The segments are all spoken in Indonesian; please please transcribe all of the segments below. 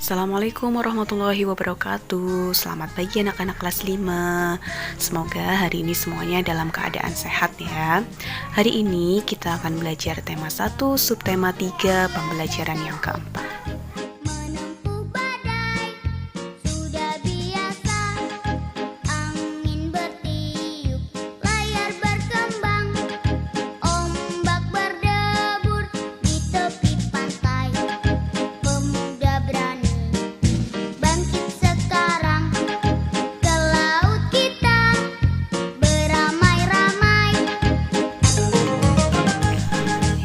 Assalamualaikum warahmatullahi wabarakatuh. Selamat pagi anak-anak kelas 5. Semoga hari ini semuanya dalam keadaan sehat ya. Hari ini kita akan belajar tema 1, subtema 3, pembelajaran yang keempat. Menempuh badai sudah biasa, angin bertiup, layar berkembang, ombak berdebur di tepi pantai. Pemuda berani bangkit sekarang, ke laut kita beramai-ramai.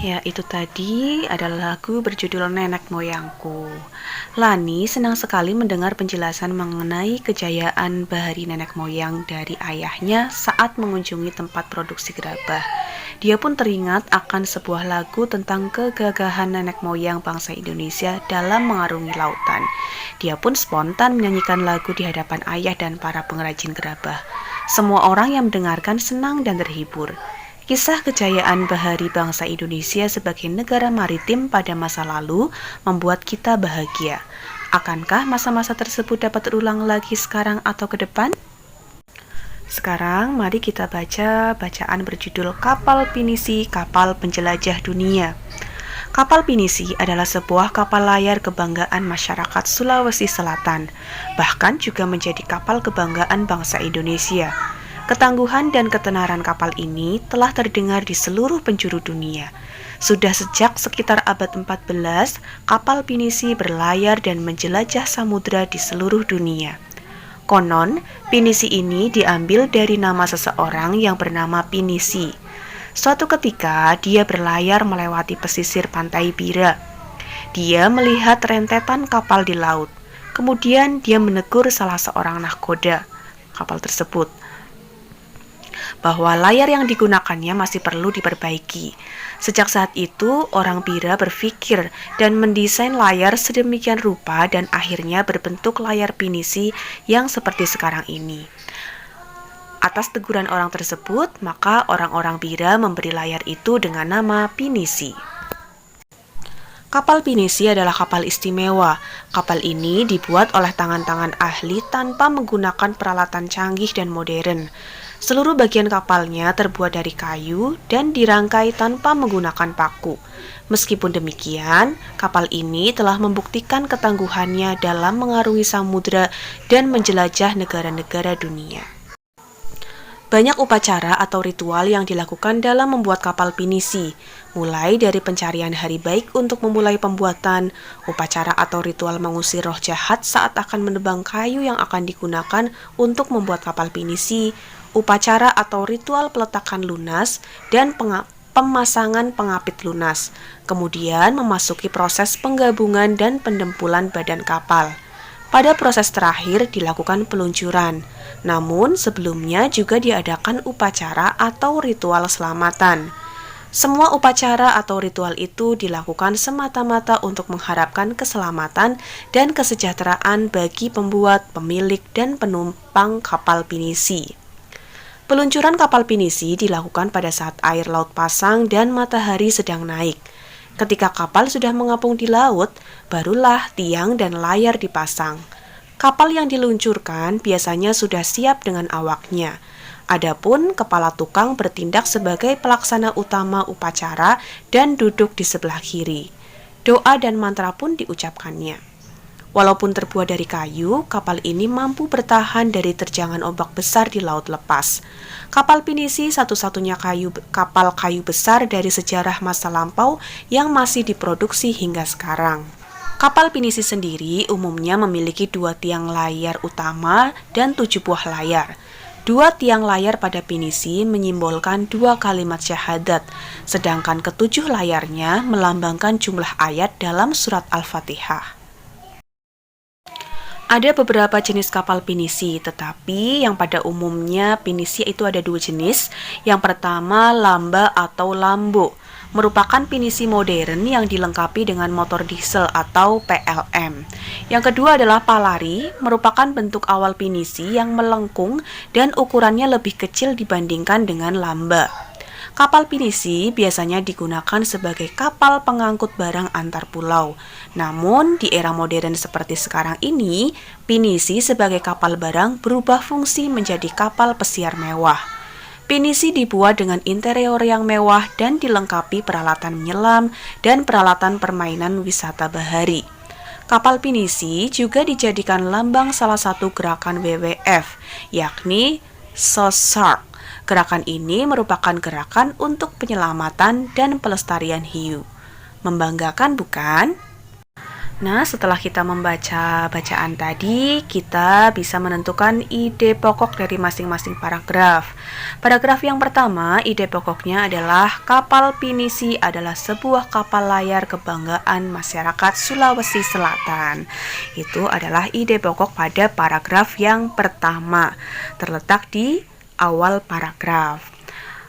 Ya, itu tadi adalah lagu berjudul Nenek Moyangku. Lani senang sekali mendengar penjelasan mengenai kejayaan bahari nenek moyang dari ayahnya saat mengunjungi tempat produksi gerabah. Dia pun teringat akan sebuah lagu tentang kegagahan nenek moyang bangsa Indonesia dalam mengarungi lautan. Dia pun spontan menyanyikan lagu di hadapan ayah dan para pengrajin gerabah. Semua orang yang mendengarkan senang dan terhibur. Kisah kejayaan bahari bangsa Indonesia sebagai negara maritim pada masa lalu membuat kita bahagia. Akankah masa-masa tersebut dapat terulang lagi sekarang atau ke depan? Sekarang mari kita baca bacaan berjudul Kapal Pinisi, Kapal Penjelajah Dunia. Kapal Pinisi adalah sebuah kapal layar kebanggaan masyarakat Sulawesi Selatan, bahkan juga menjadi kapal kebanggaan bangsa Indonesia. Ketangguhan dan ketenaran kapal ini telah terdengar di seluruh penjuru dunia. Sudah sejak sekitar abad 14, kapal Pinisi berlayar dan menjelajah samudra di seluruh dunia. Konon, Pinisi ini diambil dari nama seseorang yang bernama Pinisi. Suatu ketika, dia berlayar melewati pesisir pantai Bira. Dia melihat rentetan kapal di laut. Kemudian dia menegur salah seorang nahkoda kapal tersebut bahwa layar yang digunakannya masih perlu diperbaiki. Sejak saat itu, orang Bira berpikir dan mendesain layar sedemikian rupa dan akhirnya berbentuk layar Pinisi yang seperti sekarang ini. Atas teguran orang tersebut, maka orang-orang Bira memberi layar itu dengan nama Pinisi. Kapal Pinisi adalah kapal istimewa. Kapal ini dibuat oleh tangan-tangan ahli tanpa menggunakan peralatan canggih dan modern. Seluruh bagian kapalnya terbuat dari kayu dan dirangkai tanpa menggunakan paku. Meskipun demikian, kapal ini telah membuktikan ketangguhannya dalam mengarungi samudra dan menjelajah negara-negara dunia. Banyak upacara atau ritual yang dilakukan dalam membuat kapal Pinisi, mulai dari pencarian hari baik untuk memulai pembuatan, upacara atau ritual mengusir roh jahat saat akan menebang kayu yang akan digunakan untuk membuat kapal Pinisi, upacara atau ritual peletakan lunas, dan pemasangan pengapit lunas. Kemudian memasuki proses penggabungan dan pendempulan badan kapal. Pada proses terakhir dilakukan peluncuran. Namun sebelumnya juga diadakan upacara atau ritual selamatan. Semua upacara atau ritual itu dilakukan semata-mata untuk mengharapkan keselamatan dan kesejahteraan bagi pembuat, pemilik, dan penumpang kapal Pinisi. Peluncuran kapal Pinisi dilakukan pada saat air laut pasang dan matahari sedang naik. Ketika kapal sudah mengapung di laut, barulah tiang dan layar dipasang. Kapal yang diluncurkan biasanya sudah siap dengan awaknya. Adapun kepala tukang bertindak sebagai pelaksana utama upacara dan duduk di sebelah kiri. Doa dan mantra pun diucapkannya. Walaupun terbuat dari kayu, kapal ini mampu bertahan dari terjangan ombak besar di laut lepas. Kapal Pinisi satu-satunya kapal kayu besar dari sejarah masa lampau yang masih diproduksi hingga sekarang. Kapal Pinisi sendiri umumnya memiliki 2 tiang layar utama dan 7 buah layar. 2 tiang layar pada Pinisi menyimbolkan 2 kalimat syahadat, sedangkan ke-7 layarnya melambangkan jumlah ayat dalam surat Al-Fatihah. Ada beberapa jenis kapal Pinisi, tetapi yang pada umumnya Pinisi itu ada 2 jenis. Yang pertama Lamba atau Lambo, merupakan Pinisi modern yang dilengkapi dengan motor diesel atau PLM. Yang kedua adalah Palari, merupakan bentuk awal Pinisi yang melengkung dan ukurannya lebih kecil dibandingkan dengan Lamba. Kapal pinisi biasanya digunakan sebagai kapal pengangkut barang antar pulau. Namun, di era modern seperti sekarang ini, pinisi sebagai kapal barang berubah fungsi menjadi kapal pesiar mewah. Pinisi dibuat dengan interior yang mewah dan dilengkapi peralatan menyelam dan peralatan permainan wisata bahari. Kapal pinisi juga dijadikan lambang salah satu gerakan WWF, yakni SOSARK. Gerakan ini merupakan gerakan untuk penyelamatan dan pelestarian hiu. Membanggakan bukan? Nah, setelah kita membaca bacaan tadi, kita bisa menentukan ide pokok dari masing-masing paragraf. Paragraf yang pertama, ide pokoknya adalah kapal pinisi adalah sebuah kapal layar kebanggaan masyarakat Sulawesi Selatan. Itu adalah ide pokok pada paragraf yang pertama, terletak di awal paragraf.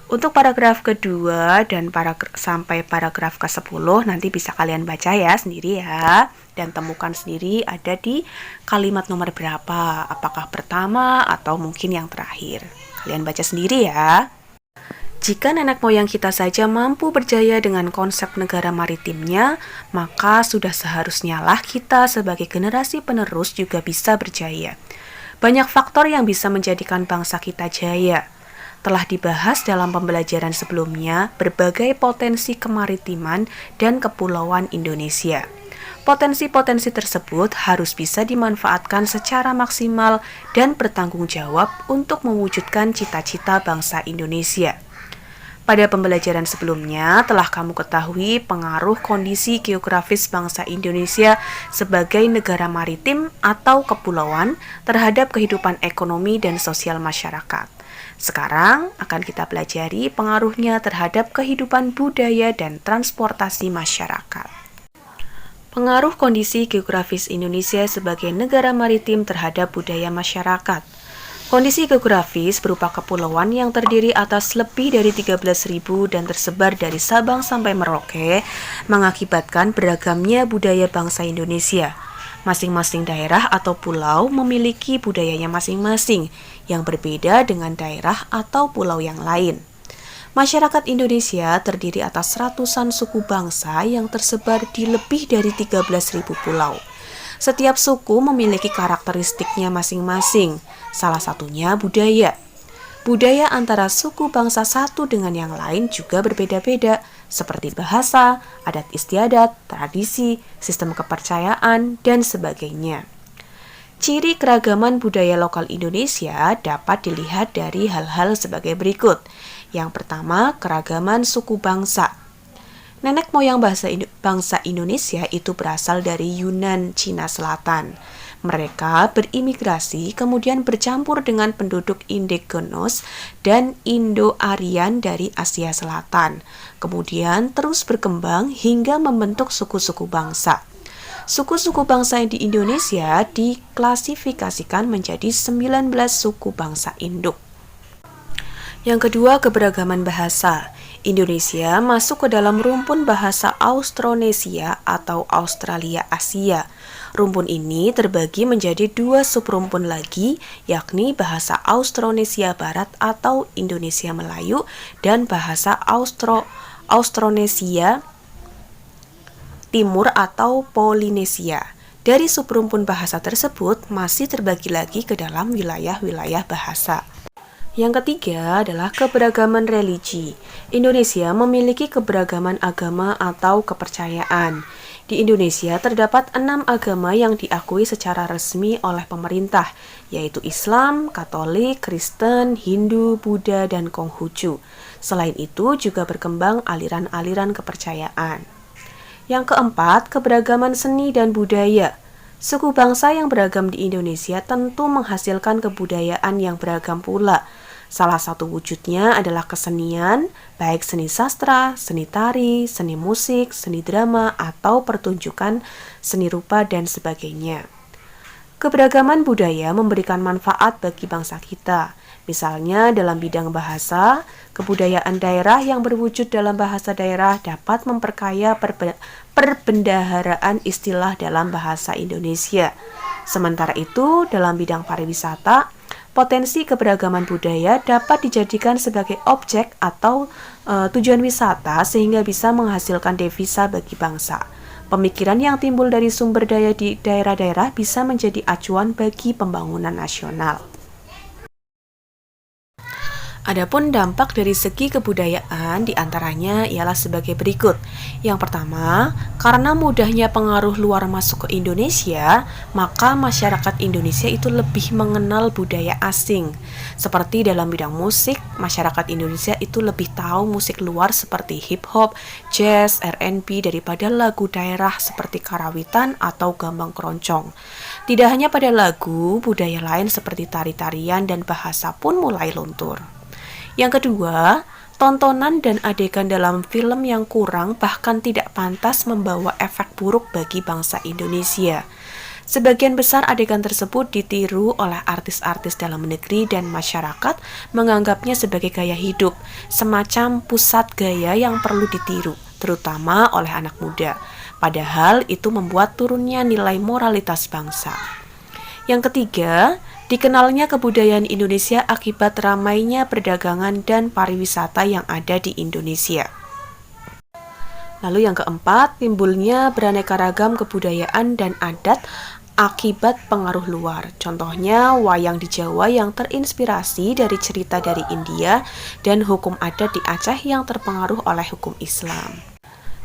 Untuk paragraf kedua dan sampai paragraf ke-10 nanti bisa kalian baca ya sendiri ya, dan temukan sendiri ada di kalimat nomor berapa, apakah pertama atau mungkin yang terakhir. Kalian baca sendiri ya. Jika nenek moyang kita saja mampu berjaya dengan konsep negara maritimnya, maka sudah seharusnya lah kita sebagai generasi penerus juga bisa berjaya. Banyak faktor yang bisa menjadikan bangsa kita jaya. Telah dibahas dalam pembelajaran sebelumnya berbagai potensi kemaritiman dan kepulauan Indonesia. Potensi-potensi tersebut harus bisa dimanfaatkan secara maksimal dan bertanggung jawab untuk mewujudkan cita-cita bangsa Indonesia. Pada pembelajaran sebelumnya telah kamu ketahui pengaruh kondisi geografis bangsa Indonesia sebagai negara maritim atau kepulauan terhadap kehidupan ekonomi dan sosial masyarakat. Sekarang akan kita pelajari pengaruhnya terhadap kehidupan budaya dan transportasi masyarakat. Pengaruh kondisi geografis Indonesia sebagai negara maritim terhadap budaya masyarakat. Kondisi geografis berupa kepulauan yang terdiri atas lebih dari 13.000 dan tersebar dari Sabang sampai Merauke mengakibatkan beragamnya budaya bangsa Indonesia. Masing-masing daerah atau pulau memiliki budayanya masing-masing yang berbeda dengan daerah atau pulau yang lain. Masyarakat Indonesia terdiri atas ratusan suku bangsa yang tersebar di lebih dari 13.000 pulau. Setiap suku memiliki karakteristiknya masing-masing, salah satunya budaya. Budaya antara suku bangsa satu dengan yang lain juga berbeda-beda, seperti bahasa, adat istiadat, tradisi, sistem kepercayaan, dan sebagainya. Ciri keragaman budaya lokal Indonesia dapat dilihat dari hal-hal sebagai berikut. Yang pertama, keragaman suku bangsa. Nenek moyang bangsa Indonesia itu berasal dari Yunan, Cina Selatan. Mereka berimigrasi kemudian bercampur dengan penduduk indigenos dan Indo-Aryan dari Asia Selatan. Kemudian terus berkembang hingga membentuk suku-suku bangsa. Suku-suku bangsa di Indonesia diklasifikasikan menjadi 19 suku bangsa induk. Yang kedua, keberagaman bahasa. Indonesia masuk ke dalam rumpun bahasa Austronesia atau Australia Asia. Rumpun ini terbagi menjadi dua subrumpun lagi, yakni bahasa Austronesia Barat atau Indonesia Melayu dan bahasa Austronesia Timur atau Polinesia. Dari subrumpun bahasa tersebut masih terbagi lagi ke dalam wilayah-wilayah bahasa. Yang ketiga adalah keberagaman religi. Indonesia memiliki keberagaman agama atau kepercayaan. Di Indonesia terdapat 6 agama yang diakui secara resmi oleh pemerintah, yaitu Islam, Katolik, Kristen, Hindu, Buddha, dan Konghucu. Selain itu juga berkembang aliran-aliran kepercayaan. Yang keempat, keberagaman seni dan budaya. Suku bangsa yang beragam di Indonesia tentu menghasilkan kebudayaan yang beragam pula. Salah satu wujudnya adalah kesenian, baik seni sastra, seni tari, seni musik, seni drama, atau pertunjukan seni rupa dan sebagainya. Keberagaman budaya memberikan manfaat bagi bangsa kita. Misalnya dalam bidang bahasa, kebudayaan daerah yang berwujud dalam bahasa daerah dapat memperkaya perbendaharaan istilah dalam bahasa Indonesia. Sementara itu, dalam bidang pariwisata, potensi keberagaman budaya dapat dijadikan sebagai objek atau tujuan wisata sehingga bisa menghasilkan devisa bagi bangsa. Pemikiran yang timbul dari sumber daya di daerah-daerah bisa menjadi acuan bagi pembangunan nasional. Adapun dampak dari segi kebudayaan diantaranya ialah sebagai berikut. Yang pertama, karena mudahnya pengaruh luar masuk ke Indonesia, maka masyarakat Indonesia itu lebih mengenal budaya asing. Seperti dalam bidang musik, masyarakat Indonesia itu lebih tahu musik luar seperti hip hop, jazz, R&B daripada lagu daerah seperti karawitan atau gambang keroncong. Tidak hanya pada lagu, budaya lain seperti tari-tarian dan bahasa pun mulai luntur. Yang kedua, tontonan dan adegan dalam film yang kurang bahkan tidak pantas membawa efek buruk bagi bangsa Indonesia. Sebagian besar adegan tersebut ditiru oleh artis-artis dalam negeri dan masyarakat menganggapnya sebagai gaya hidup, semacam pusat gaya yang perlu ditiru, terutama oleh anak muda. Padahal itu membuat turunnya nilai moralitas bangsa. Yang ketiga, dikenalnya kebudayaan Indonesia akibat ramainya perdagangan dan pariwisata yang ada di Indonesia. Lalu yang keempat, timbulnya beraneka ragam kebudayaan dan adat akibat pengaruh luar. Contohnya, wayang di Jawa yang terinspirasi dari cerita dari India dan hukum adat di Aceh yang terpengaruh oleh hukum Islam.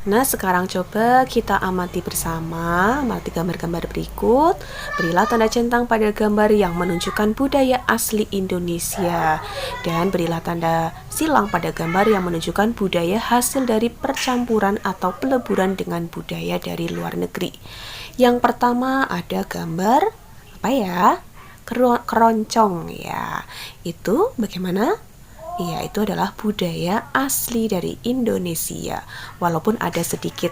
Nah, sekarang coba kita amati bersama, amati gambar-gambar berikut. Berilah tanda centang pada gambar yang menunjukkan budaya asli Indonesia. Dan berilah tanda silang pada gambar yang menunjukkan budaya hasil dari percampuran atau peleburan dengan budaya dari luar negeri. Yang pertama ada gambar, apa ya? Keroncong ya. Itu bagaimana? Iya, itu adalah budaya asli dari Indonesia. Walaupun ada sedikit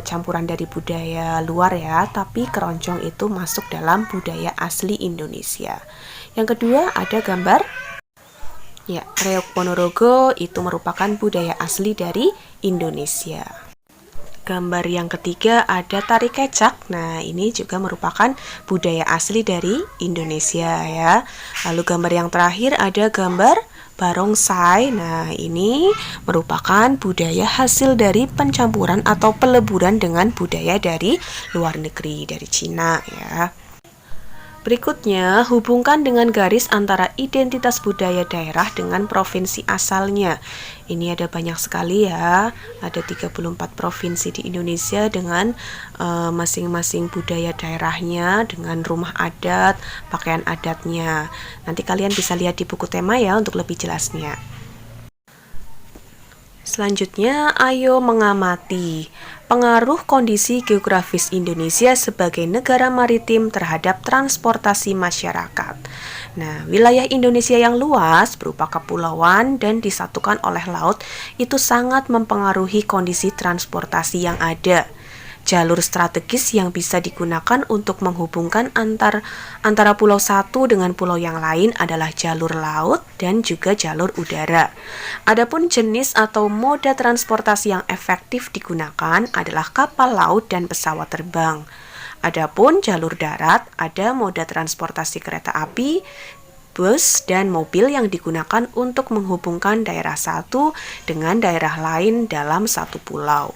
campuran dari budaya luar ya, tapi keroncong itu masuk dalam budaya asli Indonesia. Yang kedua ada gambar ya, Reog Ponorogo itu merupakan budaya asli dari Indonesia. Gambar yang ketiga ada tari kecak. Nah, ini juga merupakan budaya asli dari Indonesia ya. Lalu gambar yang terakhir ada gambar barongsai. Nah, ini merupakan budaya hasil dari pencampuran atau peleburan dengan budaya dari luar negeri, dari Cina ya. Berikutnya, hubungkan dengan garis antara identitas budaya daerah dengan provinsi asalnya. Ini ada banyak sekali ya, ada 34 provinsi di Indonesia dengan masing-masing budaya daerahnya, dengan rumah adat, pakaian adatnya. Nanti kalian bisa lihat di buku tema ya untuk lebih jelasnya. Selanjutnya, ayo mengamati pengaruh kondisi geografis Indonesia sebagai negara maritim terhadap transportasi masyarakat. Nah, wilayah Indonesia yang luas berupa kepulauan dan disatukan oleh laut itu sangat mempengaruhi kondisi transportasi yang ada. Jalur strategis yang bisa digunakan untuk menghubungkan antara pulau satu dengan pulau yang lain adalah jalur laut dan juga jalur udara. Adapun jenis atau moda transportasi yang efektif digunakan adalah kapal laut dan pesawat terbang. Adapun jalur darat ada moda transportasi kereta api, bus, dan mobil yang digunakan untuk menghubungkan daerah satu dengan daerah lain dalam satu pulau.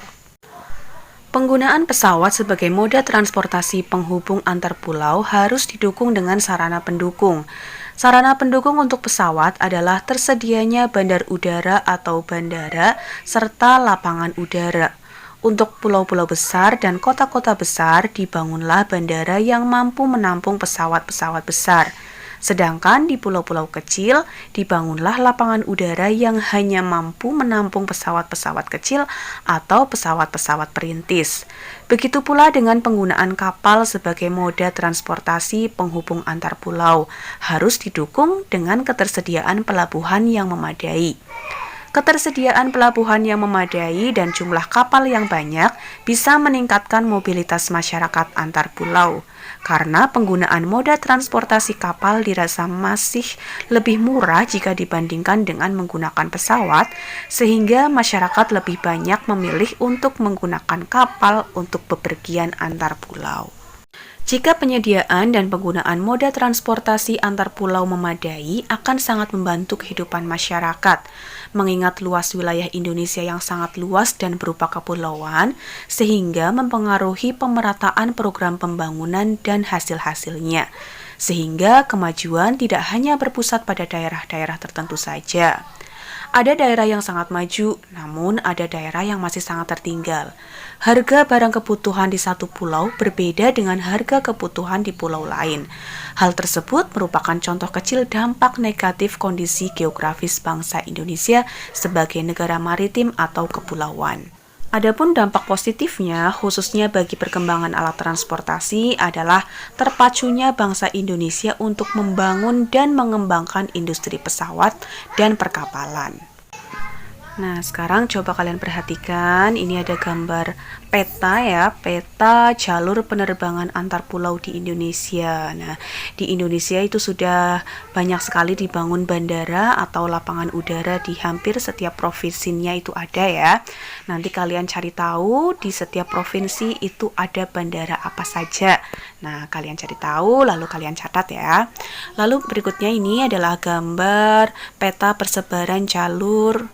Penggunaan pesawat sebagai moda transportasi penghubung antar pulau harus didukung dengan sarana pendukung. Sarana pendukung untuk pesawat adalah tersedianya bandar udara atau bandara serta lapangan udara. Untuk pulau-pulau besar dan kota-kota besar dibangunlah bandara yang mampu menampung pesawat-pesawat besar. Sedangkan di pulau-pulau kecil dibangunlah lapangan udara yang hanya mampu menampung pesawat-pesawat kecil atau pesawat-pesawat perintis. Begitu pula dengan penggunaan kapal sebagai moda transportasi penghubung antar pulau, harus didukung dengan ketersediaan pelabuhan yang memadai. Ketersediaan pelabuhan yang memadai dan jumlah kapal yang banyak bisa meningkatkan mobilitas masyarakat antar pulau. Karena penggunaan moda transportasi kapal dirasa masih lebih murah jika dibandingkan dengan menggunakan pesawat, sehingga masyarakat lebih banyak memilih untuk menggunakan kapal untuk bepergian antar pulau. Jika penyediaan dan penggunaan moda transportasi antar pulau memadai, akan sangat membantu kehidupan masyarakat. Mengingat luas wilayah Indonesia yang sangat luas dan berupa kepulauan, sehingga mempengaruhi pemerataan program pembangunan dan hasil-hasilnya. Sehingga kemajuan tidak hanya berpusat pada daerah-daerah tertentu saja. Ada daerah yang sangat maju, namun ada daerah yang masih sangat tertinggal. Harga barang kebutuhan di satu pulau berbeda dengan harga kebutuhan di pulau lain. Hal tersebut merupakan contoh kecil dampak negatif kondisi geografis bangsa Indonesia sebagai negara maritim atau kepulauan. Adapun dampak positifnya, khususnya bagi perkembangan alat transportasi, adalah terpacunya bangsa Indonesia untuk membangun dan mengembangkan industri pesawat dan perkapalan. Nah, sekarang coba kalian perhatikan, ini ada gambar peta ya, peta jalur penerbangan antar pulau di Indonesia. Nah, di Indonesia itu sudah banyak sekali dibangun bandara atau lapangan udara di hampir setiap provinsinya itu ada ya. Nanti kalian cari tahu di setiap provinsi itu ada bandara apa saja. Nah, kalian cari tahu, lalu kalian catat ya. Lalu berikutnya ini adalah gambar peta persebaran jalur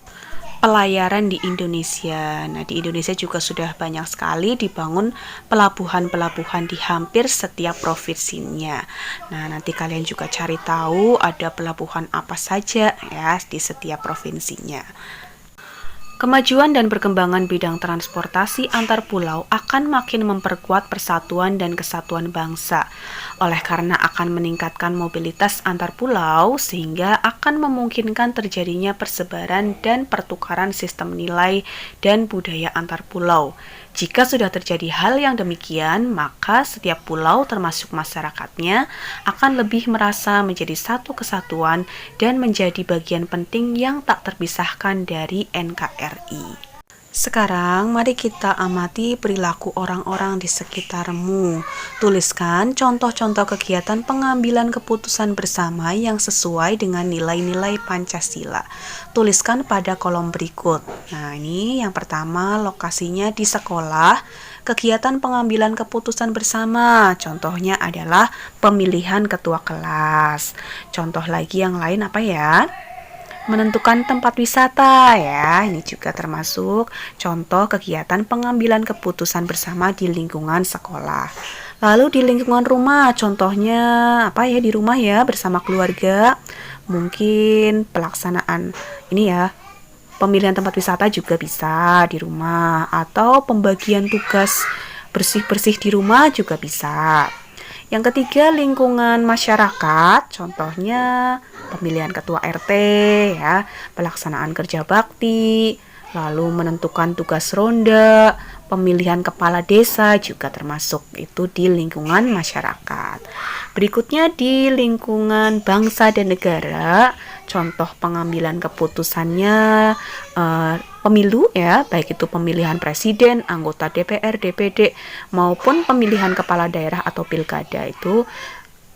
pelayaran di Indonesia. Nah, di Indonesia juga sudah banyak sekali dibangun pelabuhan-pelabuhan di hampir setiap provinsinya. Nah, nanti kalian juga cari tahu ada pelabuhan apa saja ya di setiap provinsinya. Kemajuan dan perkembangan bidang transportasi antar pulau akan makin memperkuat persatuan dan kesatuan bangsa. Oleh karena akan meningkatkan mobilitas antar pulau, sehingga akan memungkinkan terjadinya persebaran dan pertukaran sistem nilai dan budaya antar pulau. Jika sudah terjadi hal yang demikian, maka setiap pulau termasuk masyarakatnya akan lebih merasa menjadi satu kesatuan dan menjadi bagian penting yang tak terpisahkan dari NKRI. Sekarang mari kita amati perilaku orang-orang di sekitarmu. Tuliskan contoh-contoh kegiatan pengambilan keputusan bersama yang sesuai dengan nilai-nilai Pancasila. Tuliskan pada kolom berikut. Nah, ini yang pertama lokasinya di sekolah. Kegiatan pengambilan keputusan bersama, contohnya adalah pemilihan ketua kelas. Contoh lagi yang lain apa ya? Menentukan tempat wisata ya, ini juga termasuk contoh kegiatan pengambilan keputusan bersama di lingkungan sekolah. Lalu di lingkungan rumah, contohnya apa ya, di rumah ya bersama keluarga, mungkin pelaksanaan ini ya, pemilihan tempat wisata juga bisa di rumah, atau pembagian tugas bersih-bersih di rumah juga bisa. Yang ketiga, lingkungan masyarakat, contohnya pemilihan ketua RT ya, pelaksanaan kerja bakti, lalu menentukan tugas ronda, pemilihan kepala desa juga termasuk itu di lingkungan masyarakat. Berikutnya di lingkungan bangsa dan negara, contoh pengambilan keputusannya pemilu ya, baik itu pemilihan presiden, anggota DPR, DPD maupun pemilihan kepala daerah atau pilkada, itu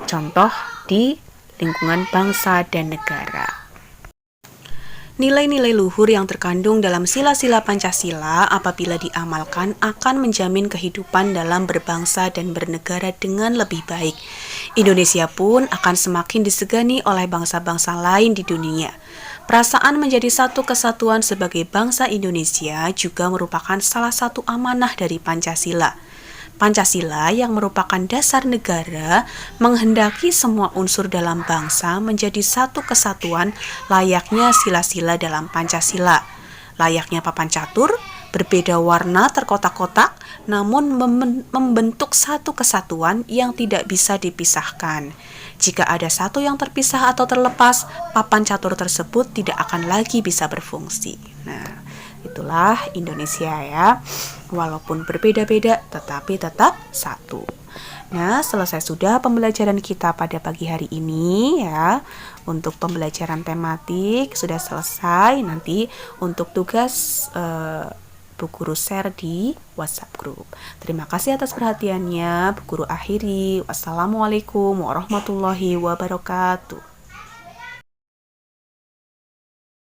contoh di lingkungan bangsa dan negara. Nilai-nilai luhur yang terkandung dalam sila-sila Pancasila apabila diamalkan akan menjamin kehidupan dalam berbangsa dan bernegara dengan lebih baik. Indonesia pun akan semakin disegani oleh bangsa-bangsa lain di dunia. Perasaan menjadi satu kesatuan sebagai bangsa Indonesia juga merupakan salah satu amanah dari Pancasila. Pancasila yang merupakan dasar negara menghendaki semua unsur dalam bangsa menjadi satu kesatuan layaknya sila-sila dalam Pancasila. Layaknya papan catur, berbeda warna terkotak-kotak namun membentuk satu kesatuan yang tidak bisa dipisahkan. Jika ada satu yang terpisah atau terlepas, papan catur tersebut tidak akan lagi bisa berfungsi. Nah, itulah Indonesia ya. Walaupun berbeda-beda, tetapi tetap satu. Nah, selesai sudah pembelajaran kita pada pagi hari ini ya. Untuk pembelajaran tematik sudah selesai. Nanti untuk tugas Bu Guru share di WhatsApp group. Terima kasih atas perhatiannya. Bu Guru akhiri. Wassalamualaikum warahmatullahi wabarakatuh.